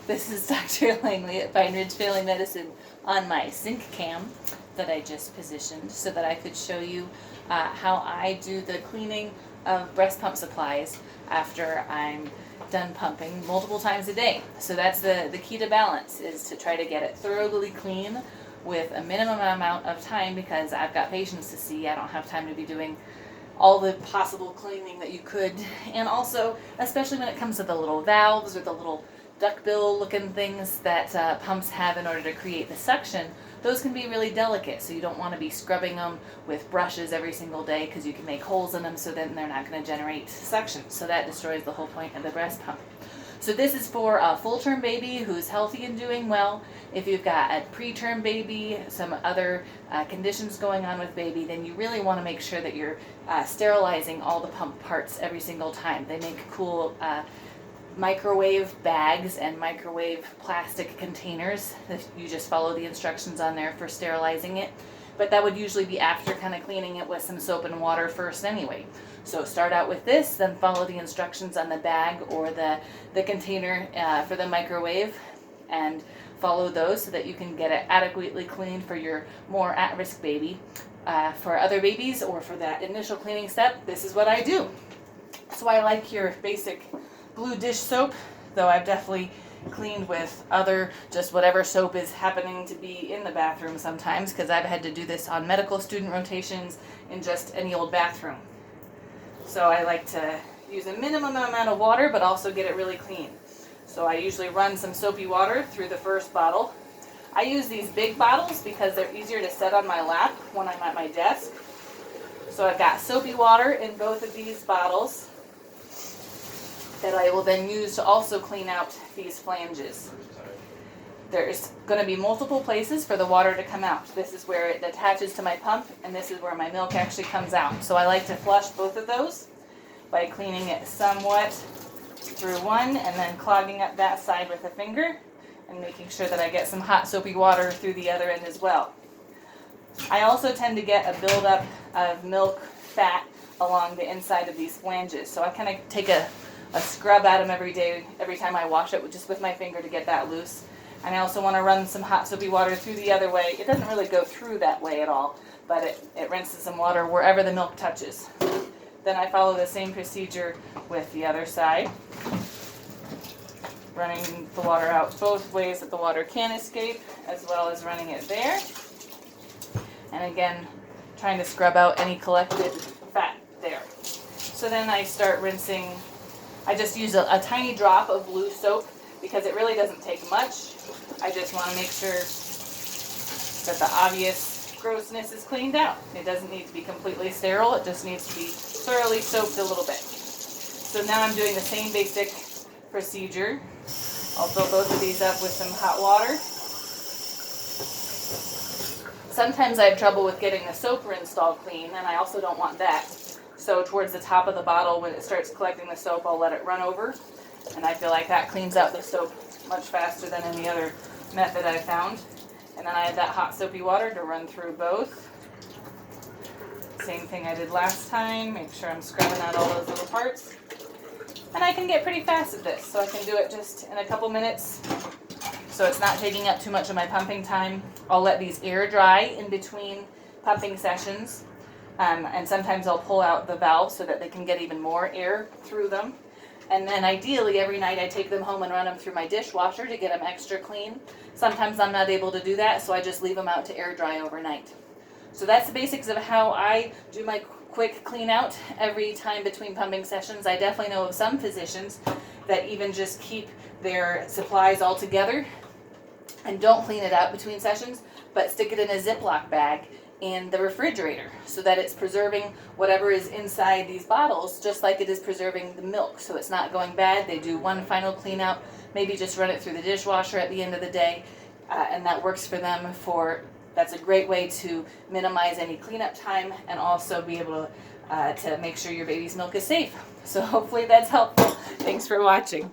This is Dr. Langley at Pine Ridge Family Medicine on my sync cam that I just positioned so that I could show you how I do the cleaning of breast pump supplies after I'm done pumping multiple times a day. So that's the key to balance, is to try to get it thoroughly clean with a minimum amount of time, because I've got patients to see. I don't have time to be doing all the possible cleaning that you could. And also, especially when it comes to the little valves or the little duckbill looking things that pumps have in order to create the suction, those can be really delicate, so you don't want to be scrubbing them with brushes every single day, because you can make holes in them, so then they're not going to generate suction, so that destroys the whole point of the breast pump. So this is for a full-term baby who's healthy and doing well. If you've got a preterm baby, some other conditions going on with baby, then you really want to make sure that you're sterilizing all the pump parts every single time. They make cool microwave bags and microwave plastic containers. You just follow the instructions on there for sterilizing it, but that would usually be after kind of cleaning it with some soap and water first anyway. So start out with this, then follow the instructions on the bag or the container for the microwave, and follow those so that you can get it adequately cleaned for your more at-risk baby. For other babies, or for that initial cleaning step, this is what I do. So I like your basic blue dish soap, though I've definitely cleaned with other, just whatever soap is happening to be in the bathroom sometimes, because I've had to do this on medical student rotations in just any old bathroom. So I like to use a minimum amount of water, but also get it really clean. So I usually run some soapy water through the first bottle. I use these big bottles because they're easier to set on my lap when I'm at my desk. So I've got soapy water in both of these bottles that I will then use to also clean out these flanges. There's going to be multiple places for the water to come out. This is where it attaches to my pump, and this is where my milk actually comes out. So I like to flush both of those by cleaning it somewhat through one and then clogging up that side with a finger and making sure that I get some hot soapy water through the other end as well. I also tend to get a buildup of milk fat along the inside of these flanges. So I kind of take a scrub at them every day, every time I wash it, just with my finger to get that loose. And I also want to run some hot soapy water through the other way. It doesn't really go through that way at all, but it rinses some water wherever the milk touches. Then I follow the same procedure with the other side, running the water out both ways that the water can escape, as well as running it there. And again, trying to scrub out any collected fat there. So then I start rinsing. I just use a tiny drop of blue soap because it really doesn't take much. I just want to make sure that the obvious grossness is cleaned out. It doesn't need to be completely sterile. It just needs to be thoroughly soaped a little bit. So now I'm doing the same basic procedure. I'll fill both of these up with some hot water. Sometimes I have trouble with getting the soap rinsed all clean, and I also don't want that. So towards the top of the bottle, when it starts collecting the soap, I'll let it run over. And I feel like that cleans out the soap much faster than any other method I've found. And then I add that hot soapy water to run through both. Same thing I did last time. Make sure I'm scrubbing out all those little parts. And I can get pretty fast at this, so I can do it just in a couple minutes. So it's not taking up too much of my pumping time. I'll let these air dry in between pumping sessions. And sometimes I'll pull out the valves so that they can get even more air through them. And then ideally every night I take them home and run them through my dishwasher to get them extra clean. Sometimes I'm not able to do that, so I just leave them out to air dry overnight. So that's the basics of how I do my quick clean out every time between pumping sessions. I definitely know of some physicians that even just keep their supplies all together and don't clean it out between sessions, but stick it in a Ziploc bag in the refrigerator so that it's preserving whatever is inside these bottles, just like it is preserving the milk, so it's not going bad. They do one final clean out, maybe just run it through the dishwasher at the end of the day, and that works for them. That's a great way to minimize any cleanup time and also be able to make sure your baby's milk is safe. So hopefully that's helpful. Thanks for watching.